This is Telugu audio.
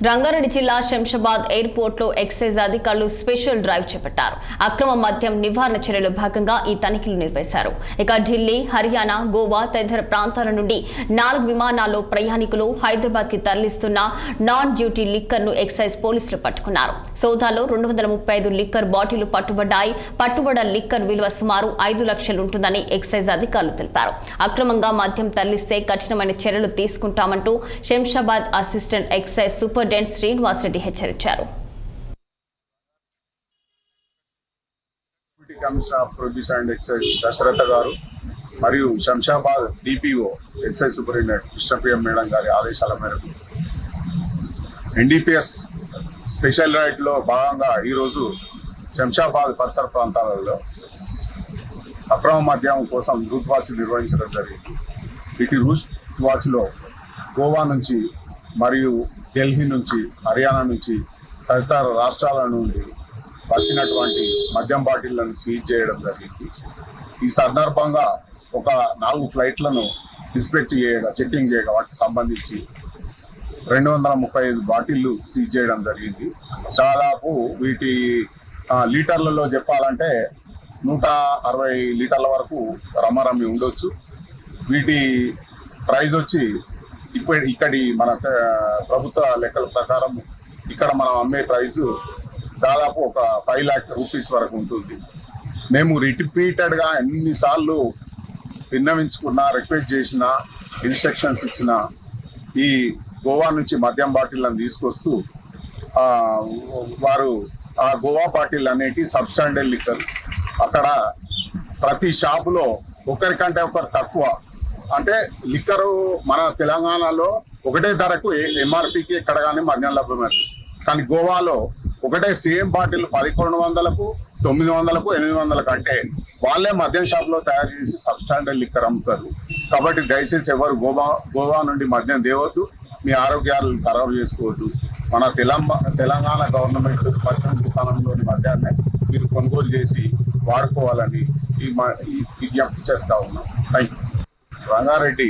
రంగారెడ్డి జిల్లా శంషాబాద్ ఎయిర్పోర్ట్ లో ఎక్సైజ్ అధికారులు స్పెషల్ డ్రైవ్ చేపట్టారు. అక్రమ మద్యం నివారణ చర్యలో భాగంగా ఈ తనిఖీలు నిర్వహించారు. ఇక ఢిల్లీ, హర్యానా, గోవా తదితర ప్రాంతాల నుండి 4 విమానాల్లో ప్రయాణికులు హైదరాబాద్ కి తరలిస్తున్న నాన్ డ్యూటీ లిక్కర్ ను ఎక్సైజ్ పోలీసులు పట్టుకున్నారు. సోదాలో 235 లిక్కర్ బాటిల్ పట్టుబడ్డాయి. పట్టుబడ్డ లిక్కర్ విలువ సుమారు 5 లక్షలు ఉంటుందని ఎక్సైజ్ అధికారులు తెలిపారు. అక్రమంగా మద్యం తరలిస్తే కఠినమైన చర్యలు తీసుకుంటామంటూ Shamshabad assistant excise superintendent Srinivasa Reddy హెచ్చరించారు. Commissioner of produce and excise Dasaratha garu మరియు Shamshabad DPO excise superintendent Krishnapriya madam గారి ఆదేశాల మేరకు ఎన్డీపీఎస్ స్పెషల్ రైడ్ లో భాగంగా ఈరోజు శంషాబాద్ పరిసర ప్రాంతాలలో అక్రమ మద్యం కోసం రూట్ వాచ్ నిర్వహించడం జరిగింది. వీటి రూట్ వాచ్ లో గోవా నుంచి మరియు ఢిల్లీ నుంచి, హర్యానా నుంచి, తదితర రాష్ట్రాల నుండి వచ్చినటువంటి మద్యం బాటిళ్లను సీజ్ చేయడం జరిగింది. ఈ సందర్భంగా ఒక 4 ఫ్లైట్లను చెకింగ్ చేయగా వాటికి సంబంధించి 235 బాటిళ్లు సీజ్ చేయడం జరిగింది. దాదాపు వీటి లీటర్లలో చెప్పాలంటే 160 లీటర్ల వరకు రమ్మరమ్మి ఉండొచ్చు. వీటి ప్రైజ్ వచ్చి ఇక్కడి మన ప్రభుత్వ లెక్కల ప్రకారం ఇక్కడ మనం అమ్మే ప్రైస్ దాదాపు ఒక 5 లక్ష రూపీస్ వరకు ఉంటుంది. మేము రిపీటెడ్గా ఎన్నిసార్లు విన్నవించుకున్నా, రిక్వెస్ట్ చేసిన, ఇన్స్ట్రక్షన్స్ ఇచ్చిన ఈ గోవా నుంచి మద్యం బాటిళ్లను తీసుకొస్తూ వారు ఆ గోవా బాటిల్ అనేటి సబ్స్టాండర్డ్ లిక్కర్ అక్కడ ప్రతి షాపులో ఒకరికంటే ఒకరు తక్కువ, అంటే లిక్కరు మన తెలంగాణలో ఒకటే ధరకు ఎంఆర్పికి ఎక్కడ కానీ మద్యం లభ్యమవుతుంది. కానీ గోవాలో ఒకటే సేమ్ బాటిల్ 1100కు, 900కు, 800కు, అంటే వాళ్ళే మద్యం షాప్లో తయారు చేసి సబ్స్టాండర్డ్ లిక్కర్ అమ్ముతారు. కాబట్టి దయచేసి ఎవరు గోవా నుండి మద్యం తేవద్దు, మీ ఆరోగ్యాలు ఖరాబు చేసుకోవద్దు. మన తెలంగాణ గవర్నమెంట్ మద్యం దుకాణంలోని మద్యాన్ని మీరు కొనుగోలు చేసి వాడుకోవాలని ఈ విజ్ఞప్తి చేస్తా ఉన్నాం. Thank you. రంగారెడ్డి